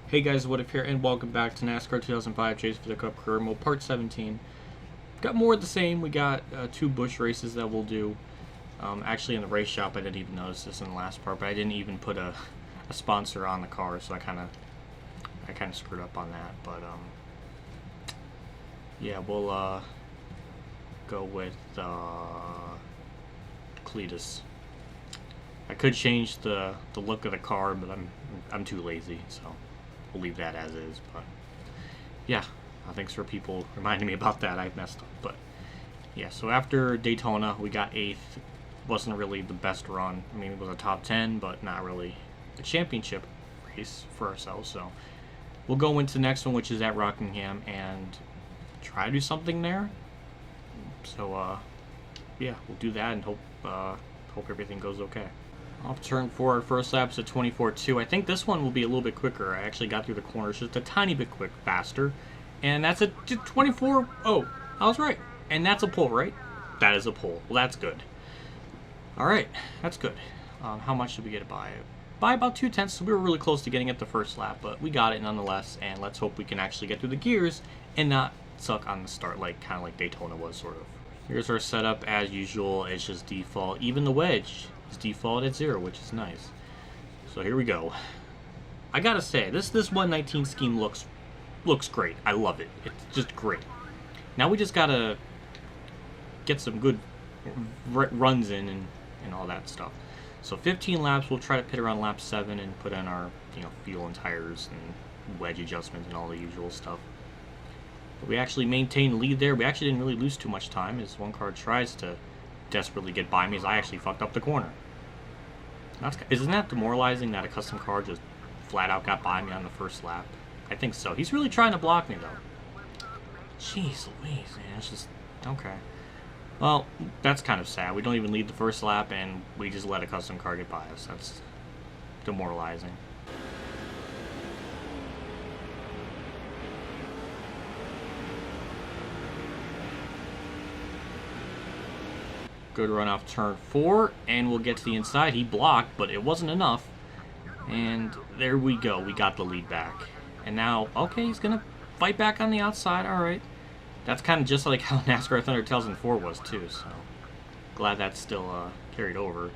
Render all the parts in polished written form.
Hey guys, What If here, and welcome back to NASCAR 2005 Chase for the Cup Career Mode Part 17. Got more of the same. We got two Busch races that we'll do. Actually, in the race shop, I didn't even notice this in the last part, but I didn't even put a sponsor on the car, so I kind of screwed up on that. But yeah, we'll go with Cletus. I could change the look of the car, but I'm too lazy, so we'll leave that as is. But yeah, thanks for people reminding me about that. I messed up, but yeah. So after Daytona, we got 8th. Wasn't really the best run. I mean, it was a top 10, but not really a championship race for ourselves. So we'll go into the next one, which is at Rockingham, and try to do something there. So yeah, we'll do that and hope everything goes okay. Off turn 4, our first lap's at 24.2. I think this one will be a little bit quicker. I actually got through the corners just a tiny bit faster. And that's a 24. Oh, I was right. And that's a pole, right? That is a pole. Well, that's good. Alright, that's good. How much did we get it by? By about 2/10, so we were really close to getting it the first lap, but we got it nonetheless, and let's hope we can actually get through the gears and not suck on the start, kind of like Daytona was, sort of. Here's our setup as usual. It's just default. Even the wedge is default at 0, which is nice. So here we go. I gotta say, this 119 scheme looks great. I love it. It's just great. Now we just gotta get some good runs in and all that stuff. So 15 laps. We'll try to pit around lap 7 and put in our fuel and tires and wedge adjustments and all the usual stuff. But we actually maintained the lead there. We actually didn't really lose too much time as one car tries to desperately get by me as I actually fucked up the corner. Isn't that demoralizing that a custom car just flat out got by me on the first lap? I think so. He's really trying to block me though. Jeez Louise, man. It's just okay. Well, that's kind of sad. We don't even lead the first lap and we just let a custom car get by us. That's demoralizing. Good run off turn 4, and we'll get to the inside. He blocked, but it wasn't enough. And there we go. We got the lead back. And now, okay, he's going to fight back on the outside. All right. That's kind of just like how NASCAR Thunder 2004 was, too. So, glad that's still carried over.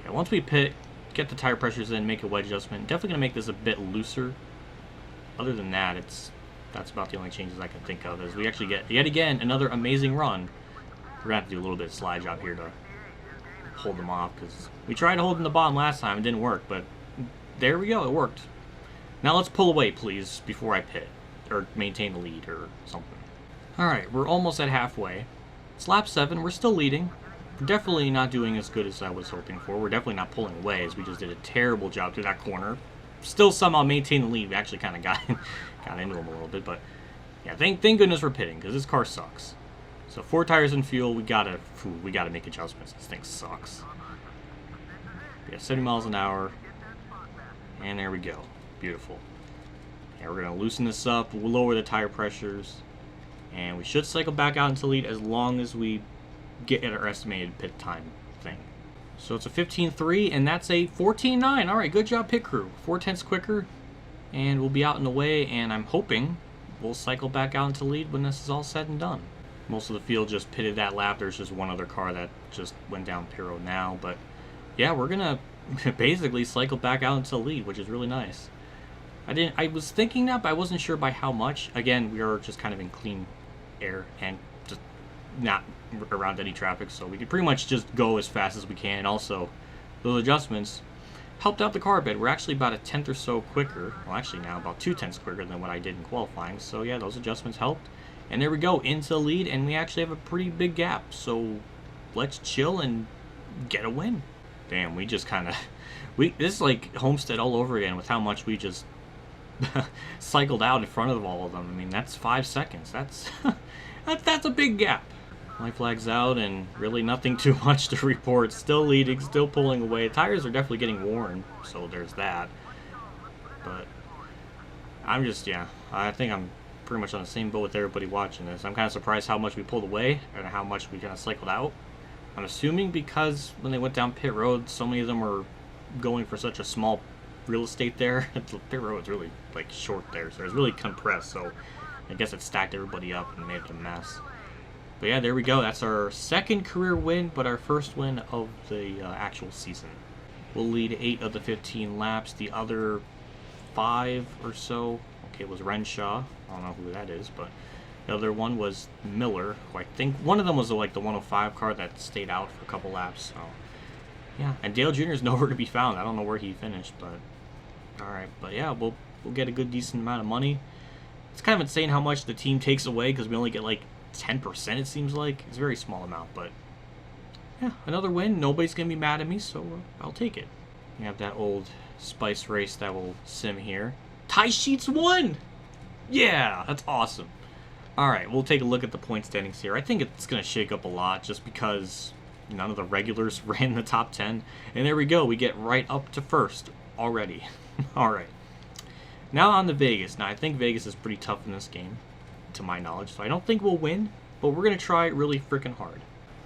Yeah, once we pit, get the tire pressures in, make a wedge adjustment. Definitely going to make this a bit looser. Other than that, that's about the only changes I can think of. As we actually get, yet again, another amazing run. We're going to have to do a little bit of slide job here to hold them off, because we tried holding the bottom last time. It didn't work, but there we go. It worked. Now let's pull away, please, before I pit, or maintain the lead or something. Alright, we're almost at halfway. It's lap 7. We're still leading. We're definitely not doing as good as I was hoping for. We're definitely not pulling away, as we just did a terrible job through that corner. Still somehow maintain the lead. We actually kind of got into him a little bit, but yeah, thank goodness we're pitting, because this car sucks. So 4 tires and fuel, we gotta make adjustments. This thing sucks. Yeah, 70 miles an hour. And there we go. Beautiful. Yeah, we're gonna loosen this up, we'll lower the tire pressures, and we should cycle back out into lead as long as we get at our estimated pit time thing. So it's a 15.3, and that's a 14.9. Alright, good job, pit crew. 4/10 quicker, and we'll be out in the way, and I'm hoping we'll cycle back out into lead when this is all said and done. Most of the field just pitted that lap. There's just one other car that just went down pit road now. But yeah, we're gonna basically cycle back out into the lead, which is really nice. I was thinking that, but I wasn't sure by how much. Again, we are just kind of in clean air and just not around any traffic, so we could pretty much just go as fast as we can. And also, those adjustments helped out the car a bit. We're actually about a 1/10 or so quicker. Well, actually now about 2/10 quicker than what I did in qualifying. So yeah, those adjustments helped. And there we go, into the lead, and we actually have a pretty big gap. So let's chill and get a win. Damn, we just kind of... This is like Homestead all over again with how much we just cycled out in front of all of them. I mean, that's 5 seconds. That's a big gap. My flag's out, and really nothing too much to report. Still leading, still pulling away. Tires are definitely getting worn, so there's that. But I'm just, yeah, I think I'm pretty much on the same boat with everybody watching this. I'm kind of surprised how much we pulled away and how much we kind of cycled out. I'm assuming because when they went down pit road, so many of them were going for such a small real estate there. The pit road was really like short there, so it was really compressed. So I guess it stacked everybody up and made it a mess. But yeah, there we go. That's our second career win, but our first win of the actual season. We'll lead 8 of the 15 laps. The other 5 or so, okay, was Renshaw. I don't know who that is, but the other one was Miller, who I think one of them was like the 105 car that stayed out for a couple laps. So yeah, and Dale Jr. is nowhere to be found. I don't know where he finished, but all right. But yeah, we'll get a good decent amount of money. It's kind of insane how much the team takes away because we only get like 10%. It seems like it's a very small amount, but yeah, another win. Nobody's gonna be mad at me, so I'll take it. We have that old Spice race that will sim here. Tie Sheets won! Yeah, that's awesome. Alright, we'll take a look at the point standings here. I think it's going to shake up a lot just because none of the regulars ran the top 10. And there we go. We get right up to first already. Alright. Now on to Vegas. Now, I think Vegas is pretty tough in this game, to my knowledge. So I don't think we'll win, but we're going to try really freaking hard.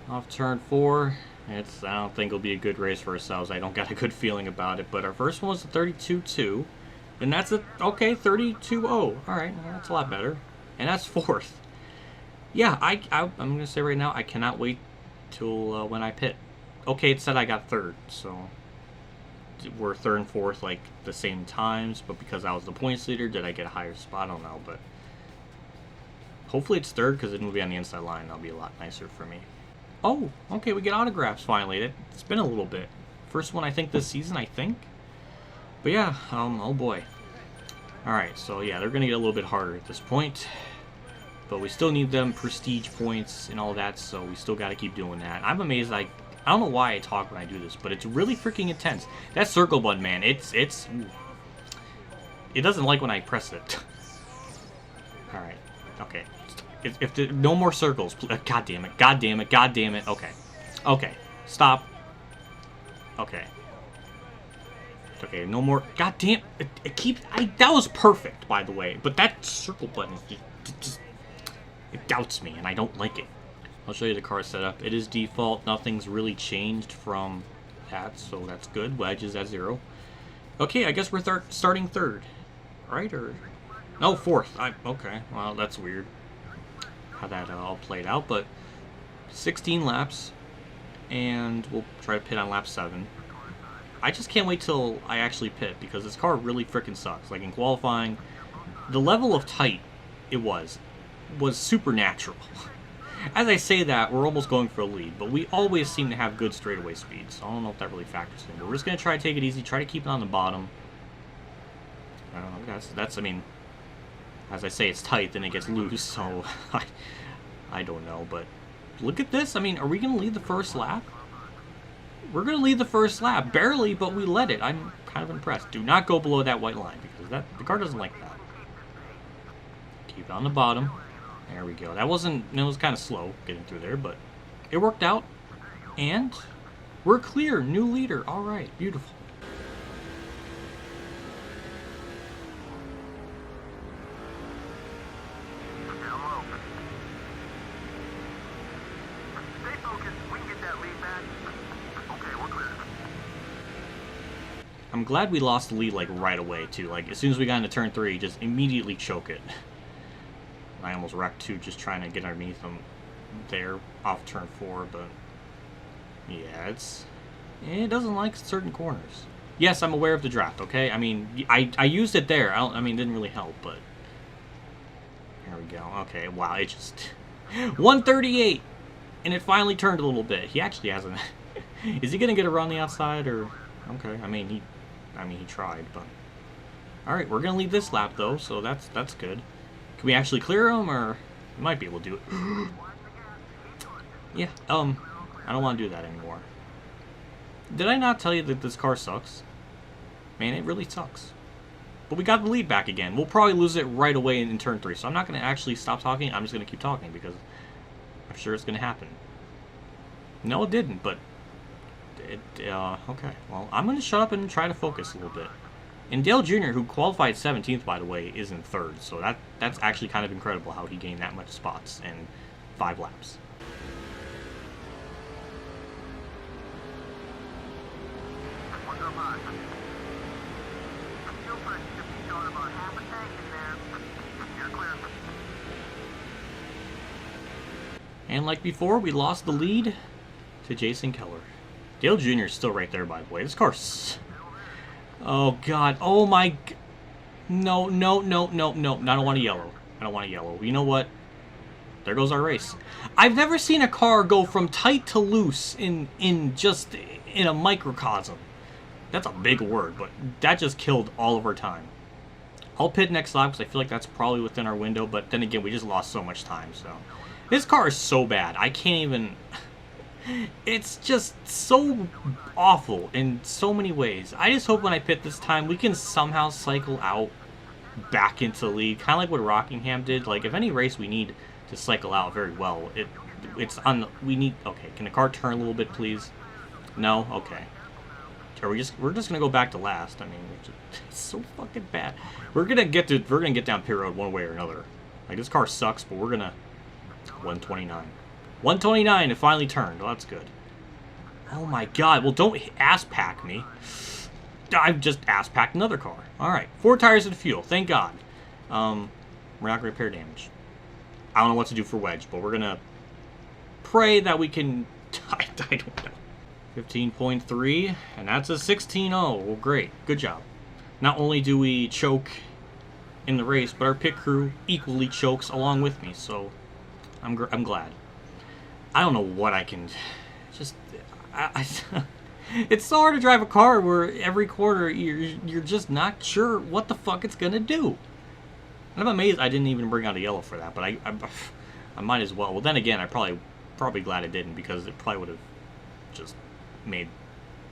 Off turn 4. I don't think it'll be a good race for ourselves. I don't got a good feeling about it. But our first one was a 32-2. And that's a, okay, 32-0. Alright, well, that's a lot better. And that's 4th. Yeah, I'm going to say right now, I cannot wait till when I pit. Okay, it said I got 3rd, so we're 3rd and 4th like the same times, but because I was the points leader, did I get a higher spot? I don't know, but hopefully it's 3rd because it will be on the inside line. That'll be a lot nicer for me. Oh, okay, we get autographs finally. It's been a little bit. First one, I think, this season, I think. But yeah, oh boy. Alright, so yeah, they're going to get a little bit harder at this point. But we still need them prestige points and all that, so we still got to keep doing that. I'm amazed, I don't know why I talk when I do this, but it's really freaking intense. That circle button, man, it doesn't like when I press it. Alright, okay. If there, no more circles, god damn it, god damn it, god damn it, okay. Okay, stop. Okay. Okay, no more. God damn, it keeps. That was perfect, by the way. But that circle button just it doubts me, and I don't like it. I'll show you the car setup. It is default. Nothing's really changed from that, so that's good. Wedge is at 0. Okay, I guess we're starting 3rd, right? Or no, 4th. Okay, well that's weird how that all played out, but 16 laps, and we'll try to pit on lap 7. I just can't wait till I actually pit because this car really freaking sucks. Like in qualifying, the level of tight it was supernatural. As I say that, we're almost going for a lead, but we always seem to have good straightaway speed, so I don't know if that really factors in. But we're just going to try to take it easy, try to keep it on the bottom. I don't know, that's, I mean, as I say, it's tight, then it gets loose, so I don't know, but look at this. I mean, are we going to lead the first lap? We're going to lead the first lap. Barely, but we led it. I'm kind of impressed. Do not go below that white line, because the car doesn't like that. Keep it on the bottom. There we go. That wasn't, it was kind of slow getting through there, but it worked out. And we're clear. New leader. All right. Beautiful. I'm glad we lost the lead like right away too. Like as soon as we got into turn 3, just immediately choke it. I almost wrecked 2 just trying to get underneath them there off turn 4, but yeah, it doesn't like certain corners. Yes, I'm aware of the draft. Okay, I mean I used it there. I mean it didn't really help, but there we go. Okay, wow, it just 138, and it finally turned a little bit. He actually hasn't. Is he gonna get around the outside or? Okay, I mean he tried, but all right, we're gonna lead this lap though, so that's good. Can we actually clear him, or we might be able to do it? Yeah, I don't want to do that anymore. Did I not tell you that this car sucks? Man, it really sucks. But we got the lead back again. We'll probably lose it right away in turn 3, so I'm not going to actually stop talking. I'm just going to keep talking because I'm sure it's going to happen. No, it didn't, but okay. Well, I'm going to shut up and try to focus a little bit. And Dale Jr., who qualified 17th, by the way, is in 3rd, so that's actually kind of incredible how he gained that much spots in 5 laps. And like before, we lost the lead to Jason Keller. Dale Jr. is still right there, by the way. This car's... Oh, God. Oh, my... No, no, no, no, no. I don't want a yellow. I don't want a yellow. You know what? There goes our race. I've never seen a car go from tight to loose in a microcosm. That's a big word, but that just killed all of our time. I'll pit next lap because I feel like that's probably within our window, but then again, we just lost so much time, so... This car is so bad. I can't even... It's just so awful in so many ways. I just hope when I pit this time, we can somehow cycle out back into the lead. Kind of like what Rockingham did. Like, if any race we need to cycle out very well, it's on the... We need... Okay, can the car turn a little bit, please? No? Okay. We're just gonna go back to last. I mean, it's so fucking bad. We're gonna get down pit road one way or another. Like, this car sucks, but we're gonna... 129. 129, it finally turned. Well, that's good. Oh my god. Well, don't ass-pack me. I've just ass-packed another car. Alright. 4 tires and fuel. Thank god. We're not going to repair damage. I don't know what to do for wedge, but we're going to pray that we can... I don't know. 15.3, and that's a 16-0. Well, great. Good job. Not only do we choke in the race, but our pit crew equally chokes along with me, so I'm glad. I don't know what I can... Just... It's so hard to drive a car where every quarter you're just not sure what the fuck it's gonna do. And I'm amazed I didn't even bring out a yellow for that, but I might as well. Well, then again, I probably glad I didn't, because it probably would have just made...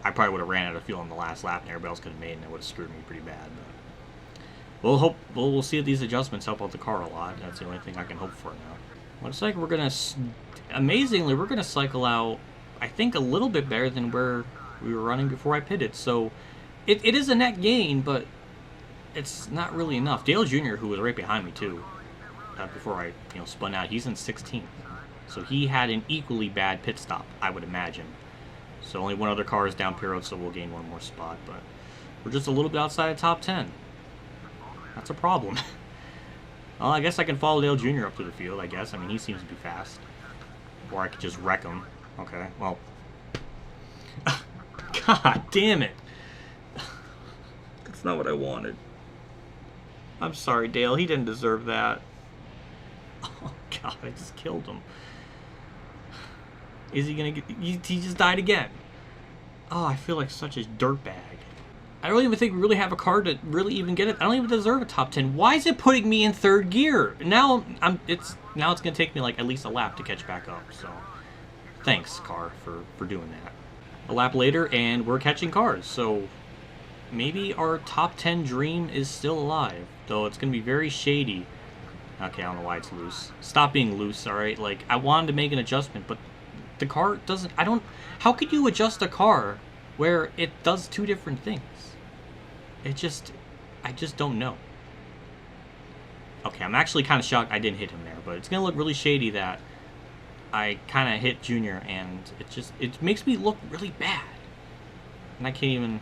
I probably would have ran out of fuel on the last lap, and everybody else could have made, and it would have screwed me pretty bad. But we'll see if these adjustments help out the car a lot. That's the only thing I can hope for now. Looks like we're gonna... Amazingly, we're gonna cycle out, I think, a little bit better than where we were running before I pitted. So it is a net gain, but it's not really enough. Dale Jr., who was right behind me too, before I spun out, he's in 16th. So he had an equally bad pit stop, I would imagine. So only one other car is down pit road, so we'll gain one more spot. But we're just a little bit outside of top 10. That's a problem. Well, I guess I can follow Dale Jr. up to the field, I guess. I mean, he seems to be fast. Or I could just wreck him. Okay, well. God damn it. That's not what I wanted. I'm sorry, Dale. He didn't deserve that. Oh, God, I just killed him. Is he gonna get... He just died again. Oh, I feel like such a dirtbag. I don't even think we really have a car to really even get it. I don't even deserve a top 10. Why is it putting me in 3rd gear? Now it's gonna take me like at least a lap to catch back up. So thanks, car, for doing that. A lap later, and we're catching cars. So maybe our top 10 dream is still alive, though it's gonna be very shady. Okay, I don't know why it's loose. Stop being loose, all right? Like, I wanted to make an adjustment, but the car doesn't... How could you adjust a car where it does 2 different things? I just don't know. Okay, I'm actually kind of shocked I didn't hit him there, but it's going to look really shady that I kind of hit Junior, and it makes me look really bad. And I can't even...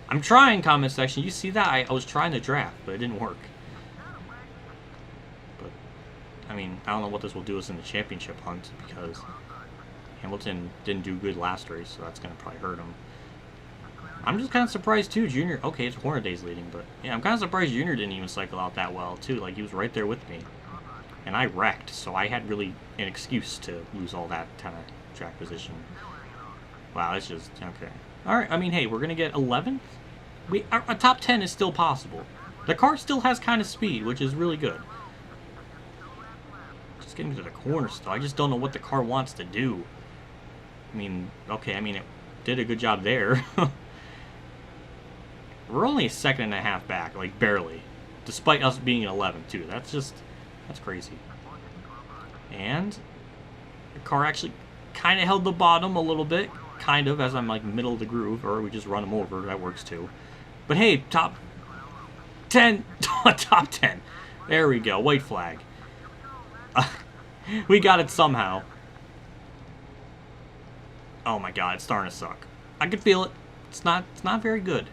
I'm trying, comment section. You see that? I was trying to draft, but it didn't work. But, I mean, I don't know what this will do us in the championship hunt, because Hamilton didn't do good last race, so that's going to probably hurt him. I'm just kind of surprised, too, Junior... Okay, it's Hornet Days leading, but... Yeah, I'm kind of surprised Junior didn't even cycle out that well, too. Like, he was right there with me. And I wrecked, so I had really an excuse to lose all that kind of track position. Wow, it's just... Okay. Alright, I mean, hey, we're going to get 11th? A top 10 is still possible. The car still has kind of speed, which is really good. Just getting to the corner still. I just don't know what the car wants to do. I mean, okay, I mean, it did a good job there. We're only a second and a half back, like barely. Despite us being in 11th, too. That's crazy. And the car actually kind of held the bottom a little bit. Kind of, as I'm like middle of the groove. Or we just run them over. That works, too. But hey, top 10. Top 10. There we go. White flag. We got it somehow. Oh my god, it's starting to suck. I can feel it. It's not very good.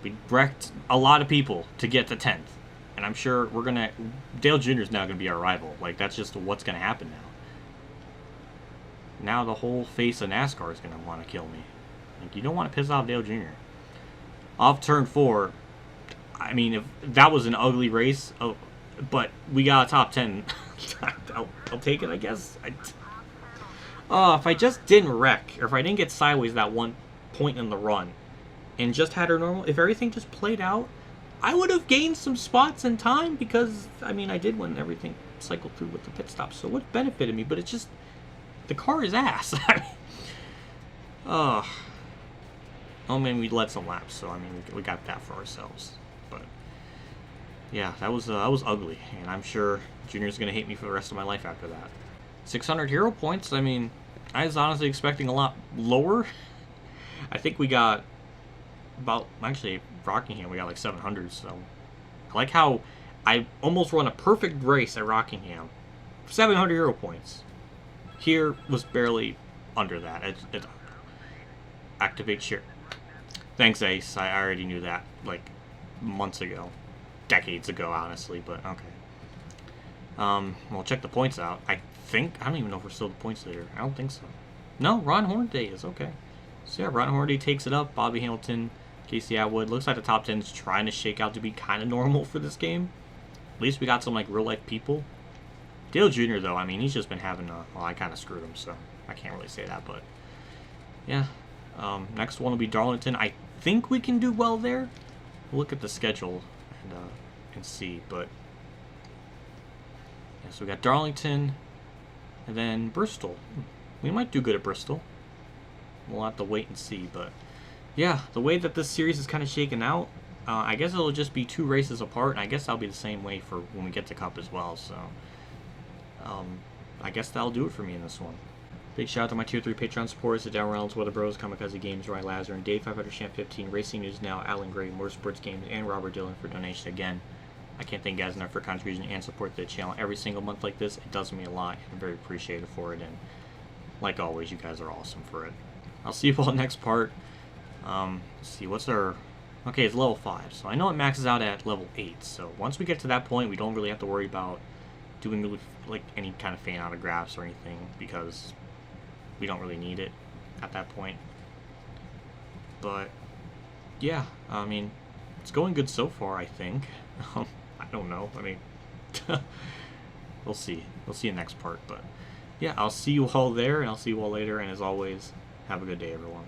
We wrecked a lot of people to get to 10th. And I'm sure Dale Jr. is now going to be our rival. Like, that's just what's going to happen now. Now the whole face of NASCAR is going to want to kill me. Like, you don't want to piss off Dale Jr. Off turn 4, I mean, if that was an ugly race, but we got a top 10. I'll take it, I guess. If I just didn't wreck, or if I didn't get sideways that one point in the run, and just had her normal, if everything just played out, I would have gained some spots in time because, I mean, I did when everything cycled through with the pit stop, so it would have benefited me, but it's just, the car is ass. Oh man, we led some laps, so I mean, we got that for ourselves. But yeah, that was ugly, and I'm sure Junior's gonna hate me for the rest of my life after that. 600 hero points. I mean, I was honestly expecting a lot lower. I think we got about, actually, Rockingham, we got like 700. So I like how I almost run a perfect race at Rockingham, 700 hero points. Here was barely under that. Activate share. Thanks, Ace. I already knew that, like, months ago. Decades ago, honestly, but okay. Well, check the points out. I don't even know if we're still the points leader. I don't think so. No, Ron Hornaday is, okay. So yeah, Ron Hornaday takes it up. Bobby Hamilton, Casey Atwood. Looks like the top 10 is trying to shake out to be kind of normal for this game. At least we got some, like, real-life people. Dale Jr., though, I mean, he's just been having a... Well, I kind of screwed him, so I can't really say that, but... Yeah. Next one will be Darlington. I think we can do well there. We'll look at the schedule and see, but... Yeah, so we got Darlington, and then Bristol. We might do good at Bristol. We'll have to wait and see, but... Yeah, the way that this series is kind of shaken out, I guess it'll just be 2 races apart, and I guess that'll be the same way for when we get to Cup as well, so... I guess that'll do it for me in this one. Big shout out to my Tier 3 Patreon supporters, the Down Reynolds, Weather Bros, KamikazeGames, Ronnie Lazzarine, Dave 500 Champ 15, Racing News Now, Alan Gray, MotorsportsGames, and Robert Dillon for donation again. I can't thank you guys enough for contribution and support to the channel every single month like this. It does me a lot, and I'm very appreciative for it, and like always, you guys are awesome for it. I'll see you all next part. Let's see, what's our... Okay, it's level 5, so I know it maxes out at level 8, so once we get to that point, we don't really have to worry about doing like any kind of fan autographs or anything because we don't really need it at that point. But yeah, I mean, it's going good so far, I think. I don't know. I mean, we'll see. We'll see in the next part. But yeah, I'll see you all there, and I'll see you all later. And as always, have a good day, everyone.